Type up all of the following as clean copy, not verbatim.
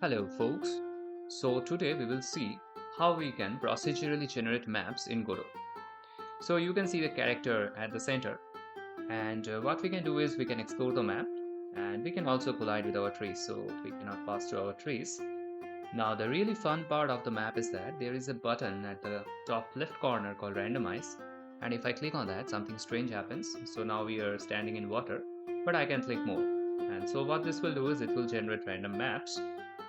Hello folks. So today we will see how we can procedurally generate maps in Godot. So you can see the character at the center, and what we can do is we can explore the map, and we can also collide with our trees, so we cannot pass through our trees. Now the really fun part of the map is that there is a button at the top left corner called randomize, and if I click on that something strange happens. So now we are standing in water, but I can click more. And so what this will do is it will generate random maps,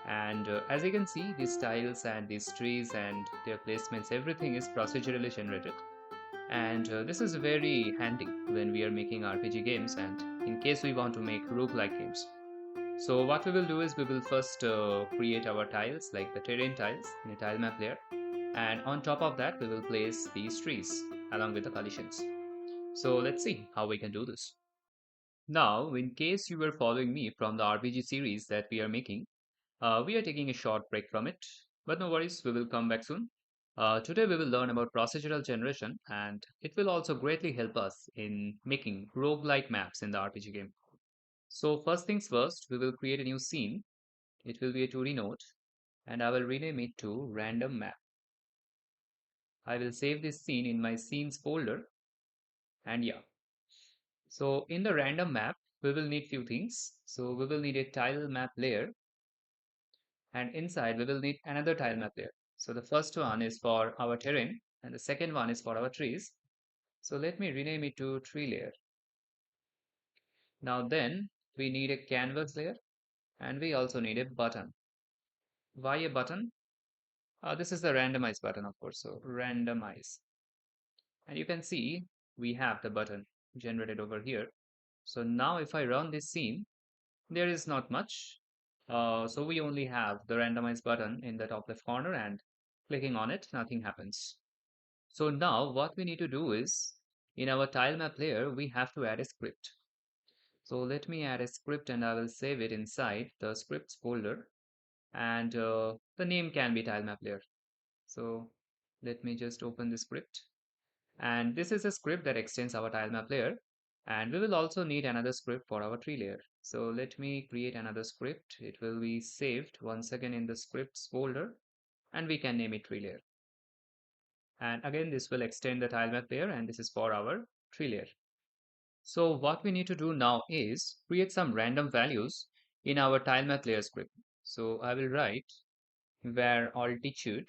and as you can see, these tiles and these trees and their placements, everything is procedurally generated. And this is very handy when we are making RPG games and in case we want to make roguelike games. So what we will do is we will first create our tiles like the terrain tiles in a tile map layer, and on top of that we will place these trees along with the collisions. So let's see how we can do this. Now, in case you were following me from the RPG series that we are making, we are taking a short break from it, but no worries, we will come back soon. Today, we will learn about procedural generation, and it will also greatly help us in making roguelike maps in the RPG game. So, first things first, we will create a new scene. It will be a 2D node, and I will rename it to random map. I will save this scene in my scenes folder, and yeah. So, in the random map, we will need few things. So, we will need a tile map layer, and inside we will need another tile map layer. So the first one is for our terrain and the second one is for our trees. So let me rename it to tree layer. Now then we need a canvas layer and we also need a button. Why a button? This is the randomize button, of course. So randomize. And you can see we have the button generated over here. So now if I run this scene, there is not much. So we only have the randomize button in the top left corner, and clicking on it, nothing happens. So now what we need to do is in our tile map layer, we have to add a script. So let me add a script and I will save it inside the scripts folder, and the name can be tile map layer. So let me just open the script, and this is a script that extends our tile map layer, and we will also need another script for our tree layer. So let me create another script. It will be saved once again in the scripts folder, and we can name it tree layer. And again, this will extend the tile map layer, and this is for our tree layer. So what we need to do now is create some random values in our tile map layer script. So I will write where altitude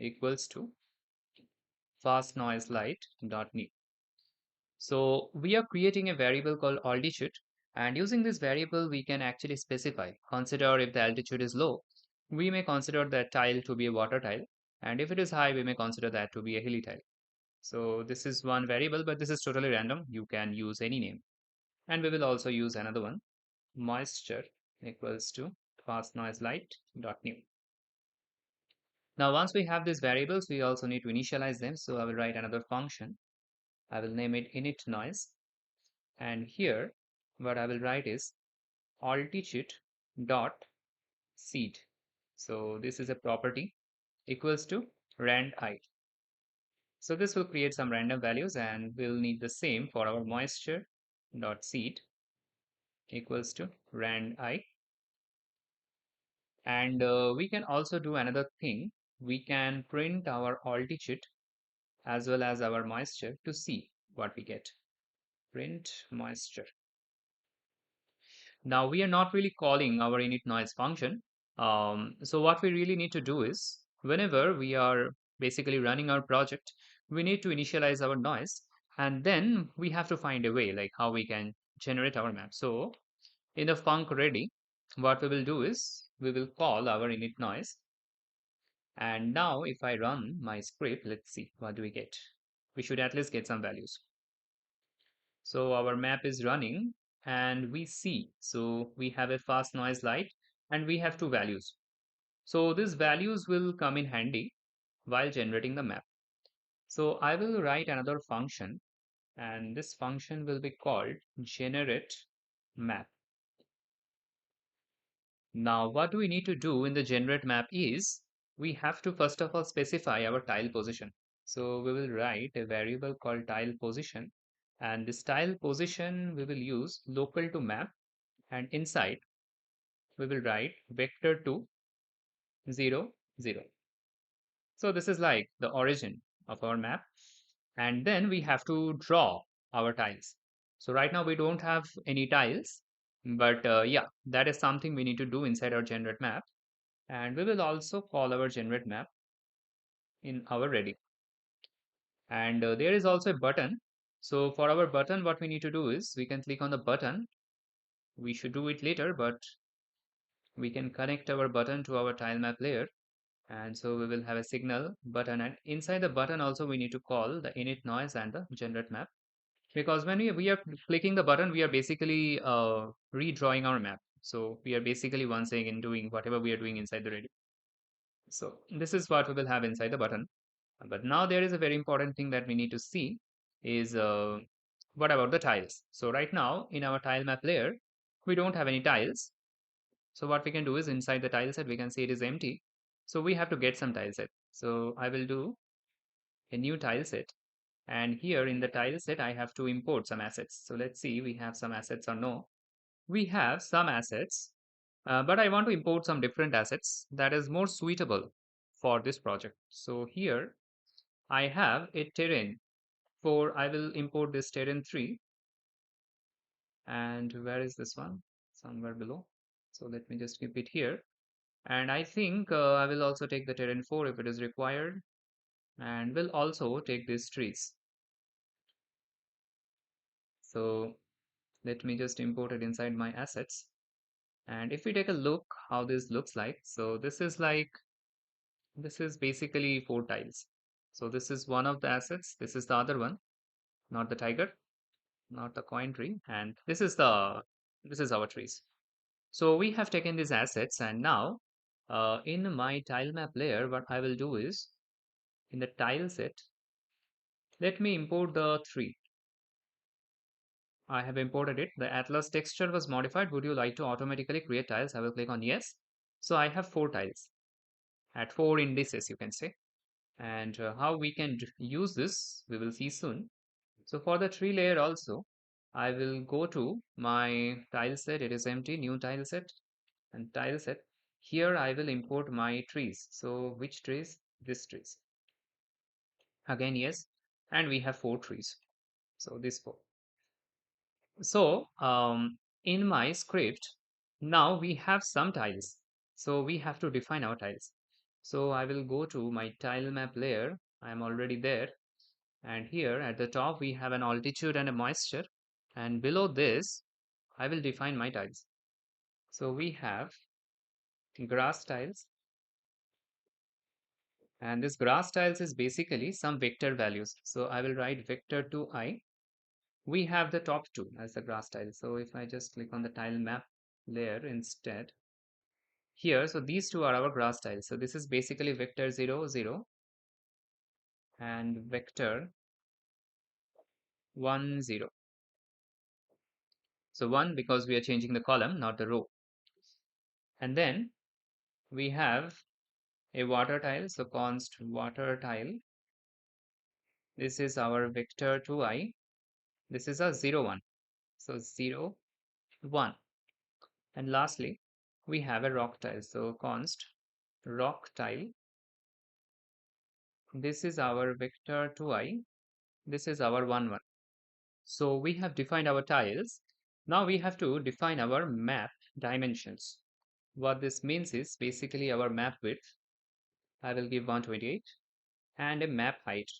equals to fast noise light dot new. So we are creating a variable called altitude, and using this variable we can actually specify. Consider if the altitude is low, we may consider that tile to be a water tile, and if it is high, we may consider that to be a hilly tile. So this is one variable, but this is totally random. You can use any name. And we will also use another one, moisture equals to fast noise light dot new. Now, once we have these variables, we also need to initialize them. So I will write another function. I will name it init noise. And here, what I will write is altitude dot seed. So this is a property equals to rand I. So this will create some random values, and we'll need the same for our moisture dot seed equals to rand I. And we can also do another thing. We can print our altitude as well as our moisture to see what we get. Print moisture. Now we are not really calling our init noise function. So what we really need to do is whenever we are basically running our project, we need to initialize our noise, and then we have to find a way like how we can generate our map. So in the func ready, what we will do is we will call our init noise. And now if I run my script, let's see, what do we get? We should at least get some values. So our map is running and we see, so we have a fast noise light and we have two values. So these values will come in handy while generating the map. So I will write another function, and this function will be called generate map. Now what do we need to do in the generate map is we have to first of all specify our tile position. So we will write a variable called tile position, and this tile position we will use local to map, and inside we will write vector2 0, 0. So this is like the origin of our map. And then we have to draw our tiles. So right now we don't have any tiles, but yeah, that is something we need to do inside our generate map. And we will also call our generate map in our ready. And there is also a button. So for our button, what we need to do is we can click on the button. We should do it later, but we can connect our button to our tile map layer. And so we will have a signal button, and inside the button also we need to call the init noise and the generate map, because when we are clicking the button, we are basically redrawing our map. So we are basically once again doing whatever we are doing inside the ready. So this is what we will have inside the button. But now there is a very important thing that we need to see is what about the tiles? So right now in our tile map layer, we don't have any tiles. So what we can do is inside the tile set, we can see it is empty. So we have to get some tile set. So I will do a new tile set. And here in the tile set, I have to import some assets. So let's see, we have some assets or no. We have some assets, but I want to import some different assets that is more suitable for this project. So here I have a terrain for, I will import this terrain 3. And where is this one? Somewhere below. So let me just keep it here. And I think I will also take the terrain 4 if it is required. And will also take these trees. So let me just import it inside my assets. And if we take a look how this looks like, so this is basically 4 tiles. So this is one of the assets. This is the other one, not the tiger, not the coin tree. And this is our trees. So we have taken these assets, and now in my tile map layer, what I will do is in the tile set, let me import the tree. I have imported it. The atlas texture was modified. Would you like to automatically create tiles? I will click on yes. So I have 4 tiles at 4 indices, you can say. And how we can use this, we will see soon. So for the tree layer also, I will go to my tile set. It is empty, new tile set and tile set. Here I will import my trees. So which trees? This trees. Again, yes. And we have 4 trees. So this 4. So in my script, now we have some tiles. So we have to define our tiles. So I will go to my tile map layer. I am already there. And here at the top, we have an altitude and a moisture. And below this, I will define my tiles. So we have grass tiles. And this grass tiles is basically some vector values. So I will write vector to I. We have the top 2 as the grass tile. So if I just click on the tile map layer instead, here, so these 2 are our grass tiles. So this is basically vector 0, 0 and vector 1, 0. So 1 because we are changing the column, not the row. And then we have a water tile. So const water tile. This is our vector 2i. This is a 0, 1. So 0, 1. And lastly, we have a rock tile. So const rock tile. This is our vector 2i. This is our 1, 1. So we have defined our tiles. Now we have to define our map dimensions. What this means is basically our map width. I will give 128 and a map height.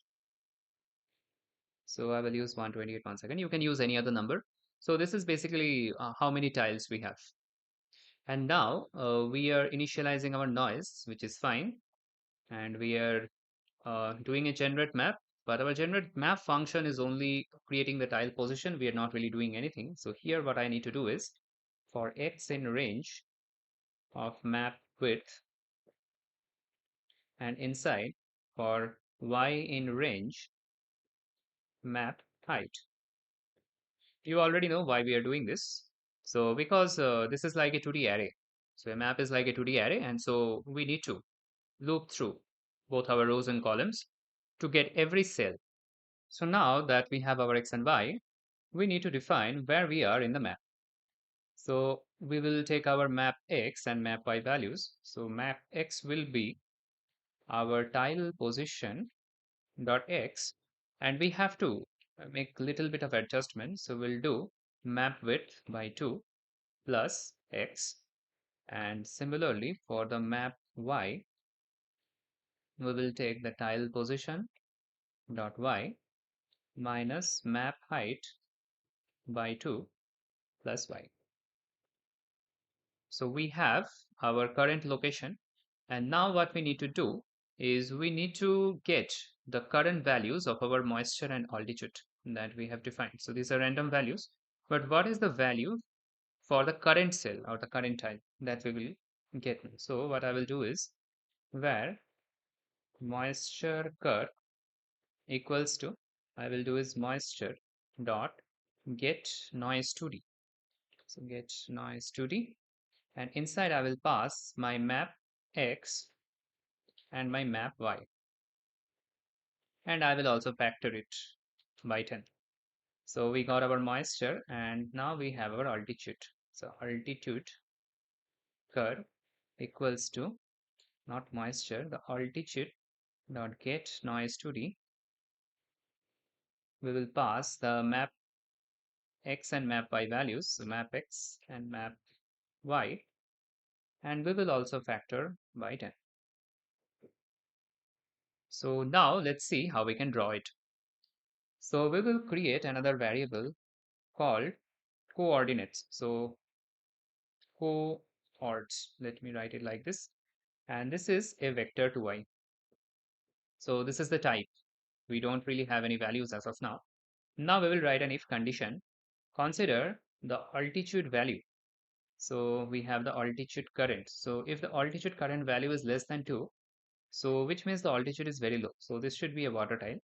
So I will use 128 once again. You can use any other number. So this is basically how many tiles we have. And now we are initializing our noise, which is fine. And we are doing a generate map, but our generate map function is only creating the tile position. We are not really doing anything. So here what I need to do is for x in range of map width and inside for y in range map height. You already know why we are doing this. So because this is like a 2D array. So a map is like a 2D array, and so we need to loop through both our rows and columns to get every cell. So now that we have our x and y, we need to define where we are in the map. So we will take our map x and map y values. So map x will be our tile position dot x, and we have to make little bit of adjustment. So we'll do map width by 2 plus x, and similarly for the map y, we will take the tile position dot y minus map height by 2 plus y. So we have our current location, and now what we need to do is we need to get the current values of our moisture and altitude that we have defined. So these are random values, but what is the value for the current cell or the current tile that we will get? So what I will do is where moisture curve equals to, I will do is moisture dot get noise 2D. So get noise 2D, and inside I will pass my map x and my map y, and I will also factor it by 10. So we got our moisture, and now we have our altitude. So altitude curve equals to, not moisture, the altitude dot get noise 2D. We will pass the map x and map y values, so map x and map y, and we will also factor by 10. So now let's see how we can draw it. So we will create another variable called coordinates. So coords, let me write it like this. And this is a vector to y. So this is the type. We don't really have any values as of now. Now we will write an if condition. Consider the altitude value. So we have the altitude current. So if the altitude current value is less than 2, so which means the altitude is very low. So this should be a water tile.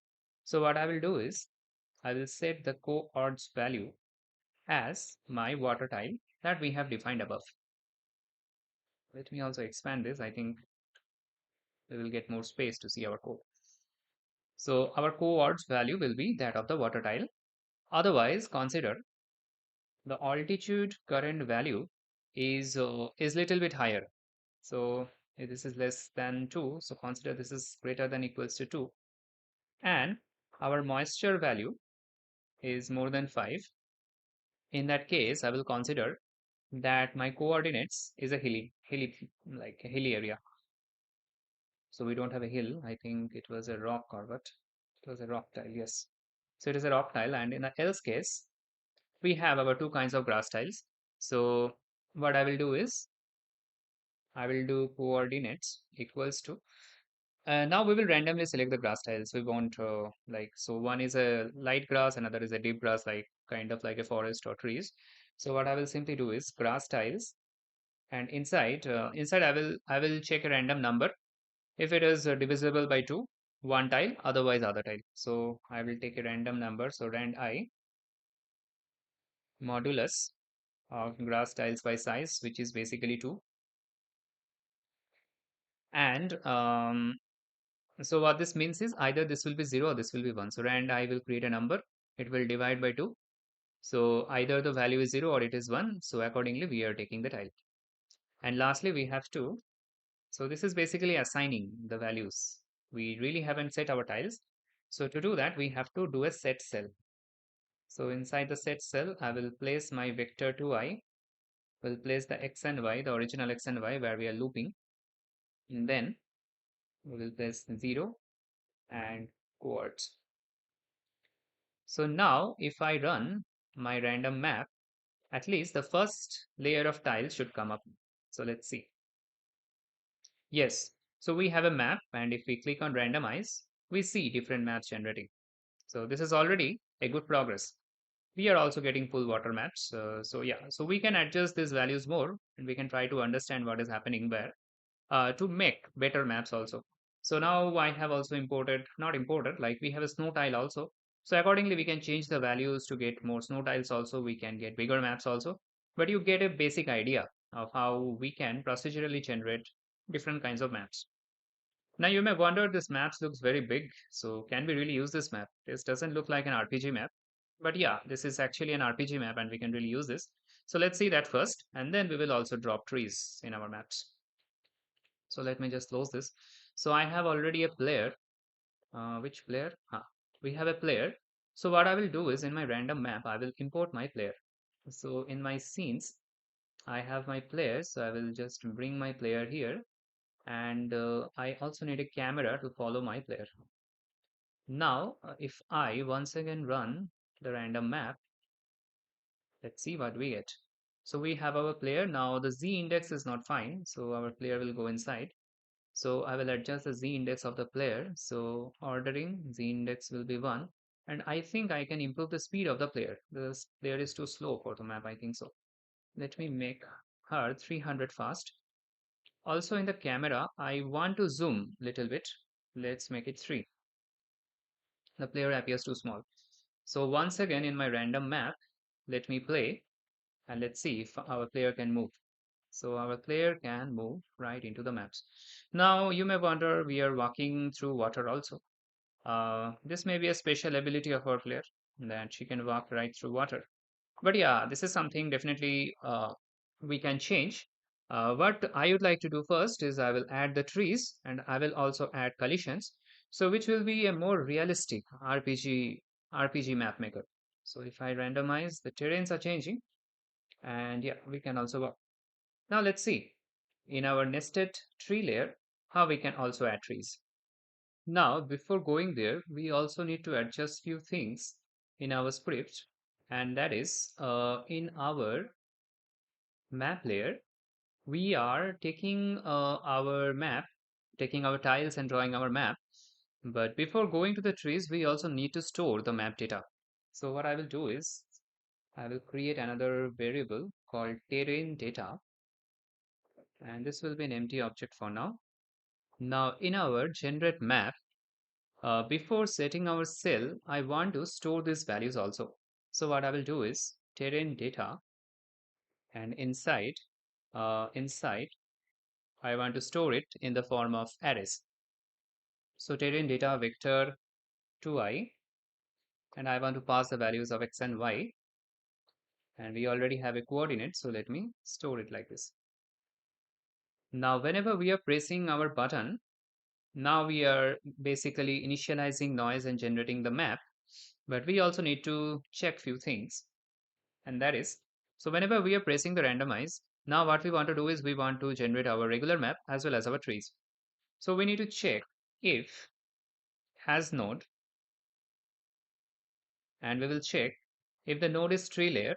So what I will do is I will set the coords value as my water tile that we have defined above. Let me also expand this. I think we will get more space to see our code. So our coords value will be that of the water tile. Otherwise, consider the altitude current value is little bit higher. So this is less than 2. So consider this is greater than equals to 2. And our moisture value is more than 5. In that case, I will consider that my coordinates is a like a hilly area. So we don't have a hill. I think it was a rock, or what? It was a rock tile, yes. So it is a rock tile, and in the else case, we have our two kinds of grass tiles. So what I will do is I will do coordinates equals to. Now we will randomly select the grass tiles. We want like, so one is a light grass, another is a deep grass, like kind of like a forest or trees. So what I will simply do is grass tiles, and inside I will check a random number. If it is divisible by 2, one tile, otherwise other tile. So I will take a random number. So rand I modulus of grass tiles by size, which is basically 2. And so what this means is either this will be 0 or this will be 1. So rand I will create a number. It will divide by 2. So either the value is 0 or it is 1. So accordingly, we are taking the tile. And lastly, we have to. So this is basically assigning the values. We really haven't set our tiles. So to do that, we have to do a set cell. So inside the set cell, I will place my vector 2i, will place the x and y, the original x and y where we are looping. And then we will place 0 and coords. So now if I run my random map, at least the first layer of tiles should come up. So let's see. Yes, so we have a map, and if we click on randomize, we see different maps generating. So this is already a good progress. We are also getting full water maps. So yeah, so we can adjust these values more, and we can try to understand what is happening where to make better maps also. So now I have also imported, not imported, like we have a snow tile also. So accordingly, we can change the values to get more snow tiles also. We can get bigger maps also. But you get a basic idea of how we can procedurally generate different kinds of maps. Now you may wonder, this map looks very big. So can we really use this map? This doesn't look like an RPG map. But yeah, this is actually an RPG map and we can really use this. So let's see that first, and then we will also drop trees in our maps. So let me just close this. So I have already a player. Which player? We have a player. So what I will do is in my random map, I will import my player. So in my scenes, I have my player. So I will just bring my player here. And I also need a camera to follow my player. Now, if I once again run the random map, let's see what we get. So we have our player. Now the Z index is not fine. So our player will go inside. So I will adjust the Z index of the player. So ordering Z index will be 1. And I think I can improve the speed of the player. The player is too slow for the map, I think so. Let me make her 300 fast. Also in the camera, I want to zoom little bit. Let's make it 3. The player appears too small. So once again in my random map, let me play and let's see if our player can move. So our player can move right into the maps. Now you may wonder, we are walking through water also. This may be a special ability of our player that she can walk right through water. But yeah, this is something definitely we can change. What I would like to do first is I will add the trees and I will also add collisions. So which will be a more realistic RPG map maker. So if I randomize, the terrains are changing and yeah, we can also walk. Now let's see in our nested tree layer how we can also add trees. Now before going there, we also need to adjust few things in our script, and that is in our map layer, we are taking our map, taking our tiles and drawing our map. But before going to the trees, we also need to store the map data. So what I will do is I will create another variable called terrain data, and this will be an empty object for now. Now in our generate map, before setting our cell, I want to store these values also. So what I will do is terrain data, and inside I want to store it in the form of arrays. So terrain data vector 2i, and I want to pass the values of x and y, and we already have a coordinate, so let me store it like this. Now whenever we are pressing our button, now we are basically initializing noise and generating the map, but we also need to check few things, and that is, so whenever we are pressing the randomize, now what we want to do is we want to generate our regular map as well as our trees. So we need to check if has node, and we will check if the node is tree layer.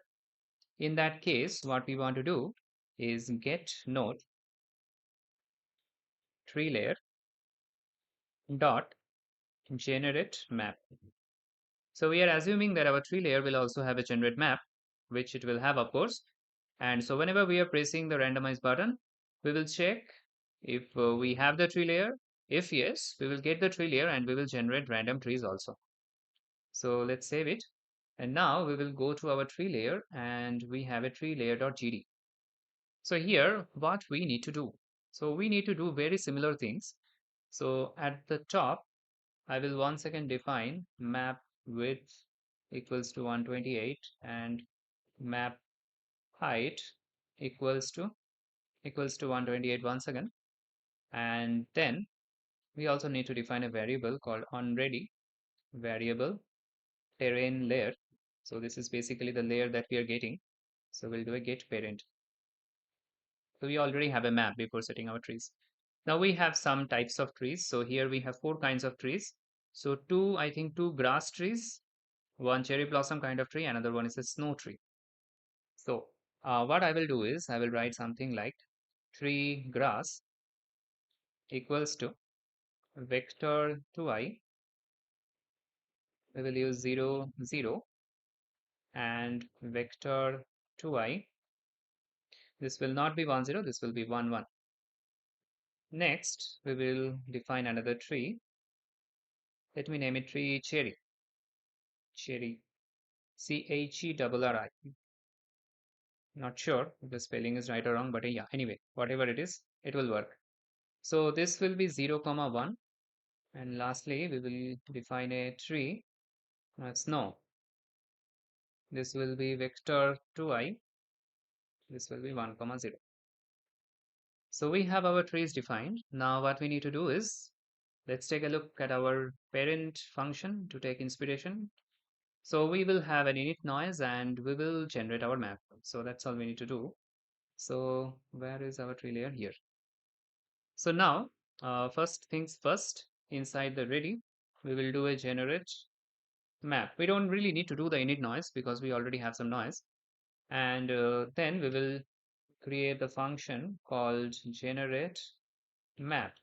In that case, what we want to do is get node tree layer dot generate map. So we are assuming that our tree layer will also have a generate map, which it will have, of course. And so whenever we are pressing the randomize button, we will check if we have the tree layer. If yes, we will get the tree layer and we will generate random trees also. So let's save it. And now we will go to our tree layer and we have a tree layer.gd. So here, what we need to do. So we need to do very similar things. So at the top, I will once again define map width equals to 128 and map height equals to 128 once again. And then we also need to define a variable called onReady variable terrain layer. So this is basically the layer that we are getting. So we'll do a get parent. So we already have a map before setting our trees. Now we have some types of trees. So here we have 4 kinds of trees. So I think two grass trees, one cherry blossom kind of tree, another one is a snow tree. So what I will do is I will write something like tree grass equals to vector 2i. We will use 0, 0 and vector 2i. This will not be 1, 0. This will be 1, 1. Next, we will define another tree. Let me name it tree cherry. Cherry. CHERRI. Not sure if the spelling is right or wrong, but yeah, anyway, whatever it is, it will work. So this will be 0, 1. And lastly, we will define a tree snow. This will be vector 2i. This will be 1 comma 0. So we have our trees defined. Now what we need to do is, let's take a look at our parent function to take inspiration. So we will have an init noise and we will generate our map. So that's all we need to do. So where is our tree layer? Here. So now, first things first, inside the ready, we will do a generate map. We don't really need to do the init noise because we already have some noise. And then we will create the function called generate map.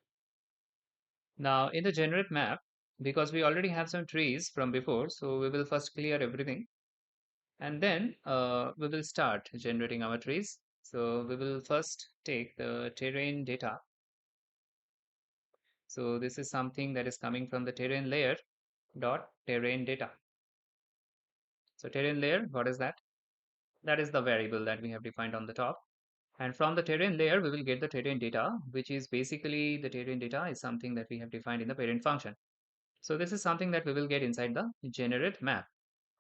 Now in the generate map, because we already have some trees from before, so we will first clear everything and then we will start generating our trees. So we will first take the terrain data. So this is something that is coming from the terrain layer dot terrain data. So terrain layer, what is that? That is the variable that we have defined on the top. And from the terrain layer, we will get the terrain data, which is basically the terrain data is something that we have defined in the parent function. So this is something that we will get inside the generate map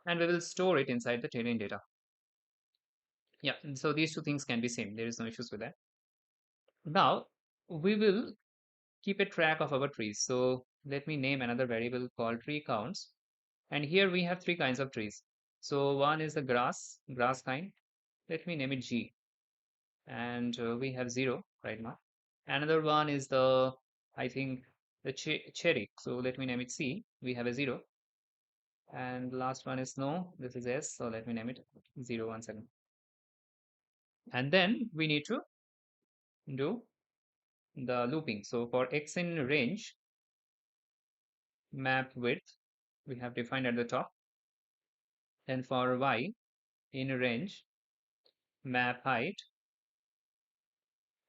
and we will store it inside the terrain data. Yeah, so these two things can be same. There is no issues with that. Now we will keep a track of our trees. So let me name another variable called tree counts. And here we have three kinds of trees. So one is the grass kind. Let me name it G. And we have 0 right now. Another one is the, I think, the cherry. So let me name it C. We have a 0. And the last one is snow. This is S. So let me name it 0, 1, 7. And then we need to do the looping. So for X in range, map width, we have defined at the top. Then for Y in range, map height.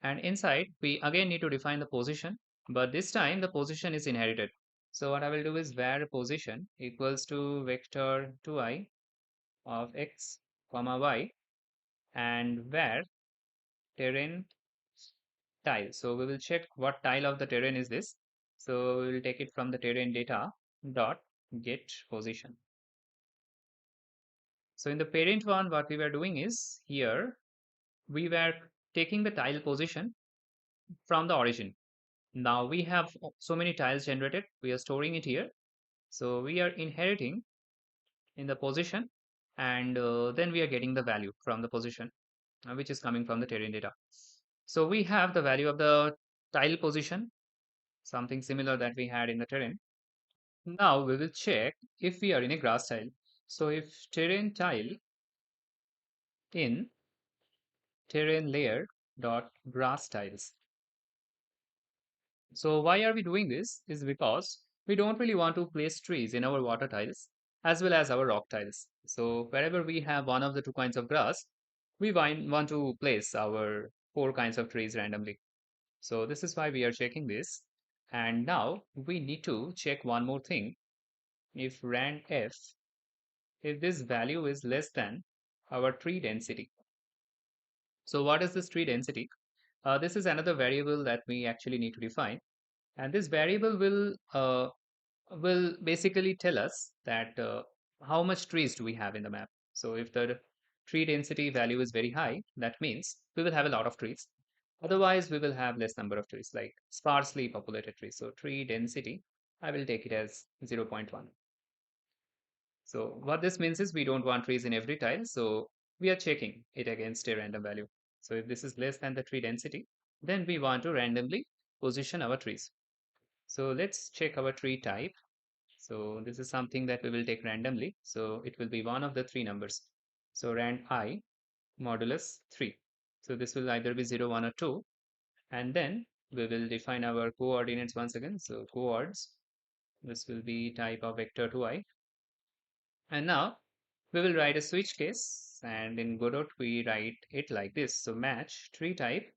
And inside, we again need to define the position, but this time the position is inherited. So what I will do is var position equals to vector 2i of x comma y and var terrain tile. So we will check what tile of the terrain is this. So we will take it from the terrain data dot get position. So in the parent one, what we were doing is here we were taking the tile position from the origin. Now we have so many tiles generated. We are storing it here. So we are inheriting in the position and then we are getting the value from the position, which is coming from the terrain data. So we have the value of the tile position, something similar that we had in the terrain. Now we will check if we are in a grass tile. So if terrain tile in terrain layer dot grass tiles. So why are we doing this is because we don't really want to place trees in our water tiles as well as our rock tiles. So wherever we have one of the two kinds of grass, we want to place our four kinds of trees randomly. So this is why we are checking this. And now we need to check one more thing. If rand f, if this value is less than our tree density. So what is this tree density? This is another variable that we actually need to define. And this variable will basically tell us that how much trees do we have in the map. So if the tree density value is very high, that means we will have a lot of trees. Otherwise, we will have less number of trees, like sparsely populated trees. So tree density, I will take it as 0.1. So what this means is we don't want trees in every tile. So we are checking it against a random value. So if this is less than the tree density, then we want to randomly position our trees. So let's check our tree type. So this is something that we will take randomly. So it will be one of the three numbers. So rand I modulus 3. So this will either be 0, 1 or 2. And then we will define our coordinates once again. So coords, this will be type of vector 2i. And now we will write a switch case. And in Godot, we write it like this. So match tree type.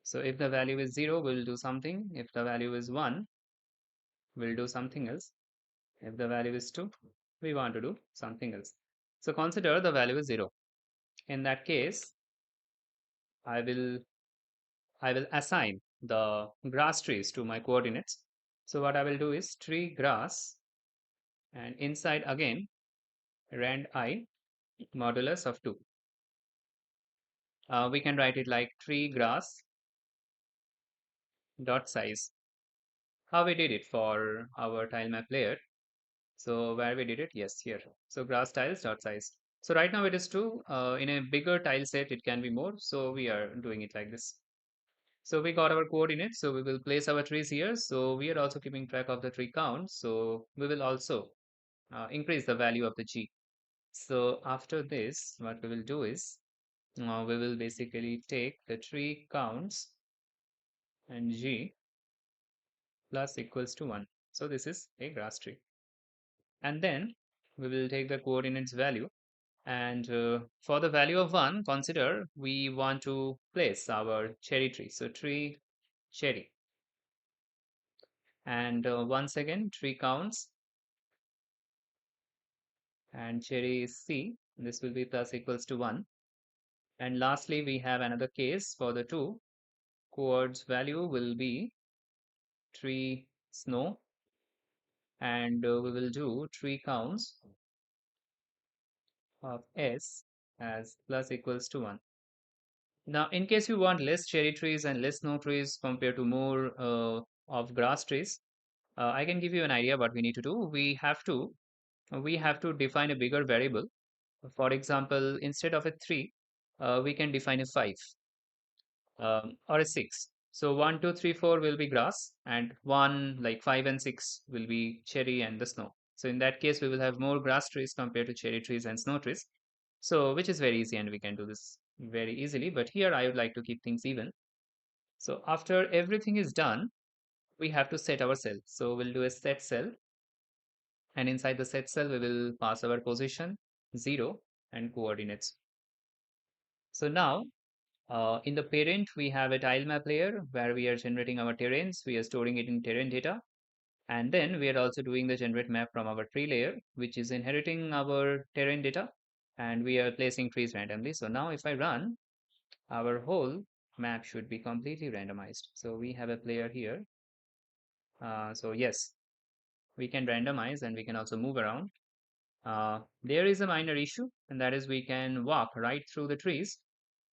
So if the value is 0, we'll do something. If the value is 1, we'll do something else. If the value is 2, we want to do something else. So consider the value is 0. In that case, I will assign the grass trees to my coordinates. So what I will do is tree grass and inside again rand I modulus of 2. We can write it like tree grass dot size. How we did it for our tile map layer. So where we did it, yes, here. So grass tiles dot size. So right now it is 2. In a bigger tile set, it can be more. So we are doing it like this. So we got our coordinates. So we will place our trees here. So we are also keeping track of the tree count. So we will also increase the value of the G. So after this, what we will do is we will basically take the tree counts and G plus equals to 1. So this is a grass tree. And then we will take the coordinates value. And for the value of 1, consider we want to place our cherry tree. So tree cherry. And once again, tree counts and cherry is C. This will be plus equals to 1. And lastly, we have another case for the 2. Coords value will be tree snow. And we will do tree counts of S as plus equals to 1. Now, in case you want less cherry trees and less snow trees compared to more of grass trees, I can give you an idea what we need to do. We have to define a bigger variable. For example, instead of a 3, we can define a 5 or a 6. So 1, 2, 3, 4 will be grass, and 1 like 5 and 6 will be cherry and the snow. So in that case, we will have more grass trees compared to cherry trees and snow trees. So which is very easy, and we can do this very easily. But here I would like to keep things even. So after everything is done, we have to set our cell. So we'll do a set cell, and inside the set cell, we will pass our position, 0, and coordinates. So now in the parent, we have a tile map layer where we are generating our terrains. We are storing it in terrain data. And then we are also doing the generate map from our tree layer, which is inheriting our terrain data. And we are placing trees randomly. So now if I run, our whole map should be completely randomized. So we have a player here. So yes, we can randomize and we can also move around. There is a minor issue, and that is we can walk right through the trees,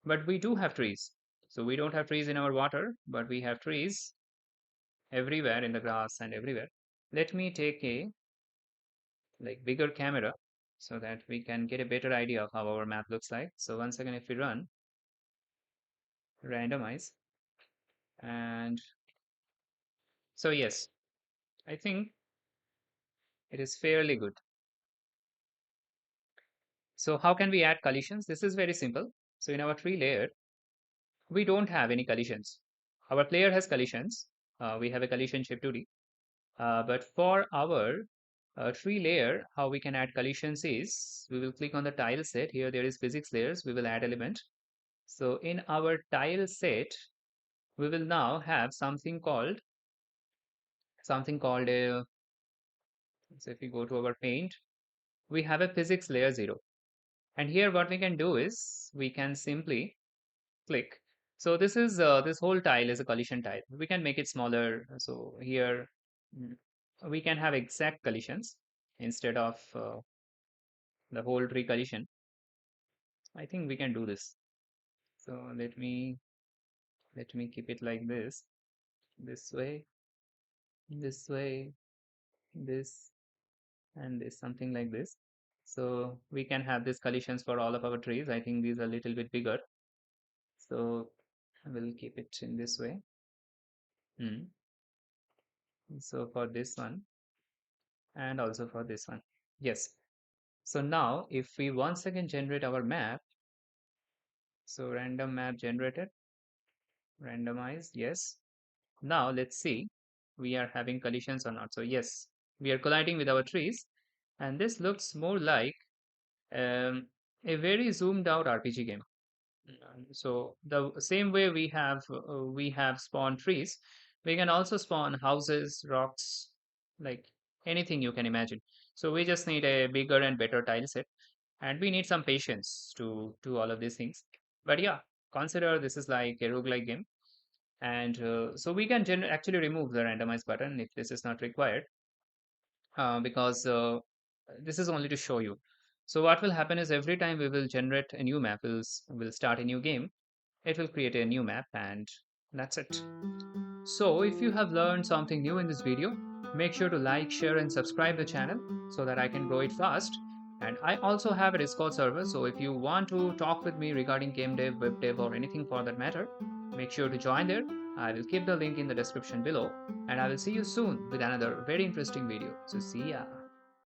but we do have trees. So we don't have trees in our water, but we have trees everywhere in the grass and everywhere. Let me take a like bigger camera so that we can get a better idea of how our map looks like. So once again, if we run randomize, and so yes, I think it is fairly good. So how can we add collisions? This is very simple. So in our tree layer, we don't have any collisions. Our player has collisions. We have a collision shape 2D. But for our tree layer, how we can add collisions is we will click on the tile set. Here there is physics layers. We will add element. So in our tile set, we will now have something called a. So if we go to our paint, we have a physics layer 0. And here what we can do is we can simply click. So this whole tile is a collision tile. We can make it smaller. So here mm, we can have exact collisions instead of the whole tree collision. I think we can do this. So let me keep it like this way, this way, this, and this, something like this. So we can have these collisions for all of our trees. I think these are a little bit bigger. So we'll keep it in this way. Hmm. So for this one, and also for this one. Yes. So now if we once again generate our map, so random map generated, randomize, yes. Now let's see we are having collisions or not. So yes, we are colliding with our trees, and this looks more like um, a very zoomed out RPG game. So the same way we have spawned trees, we can also spawn houses, rocks, like anything you can imagine. So we just need a bigger and better tile set, and we need some patience to do all of these things. But yeah, consider this is like a roguelike game, and so we can actually remove the randomize button if this is not required, because this is only to show you. So what will happen is every time we will generate a new map, we'll start a new game. it will create a new map, and that's it. So if you have learned something new in this video, make sure to like, share and subscribe the channel so that I can grow it fast. And I also have a Discord server, so if you want to talk with me regarding game dev, web dev or anything for that matter, make sure to join there. I will keep the link in the description below, and I will see you soon with another very interesting video. So see ya.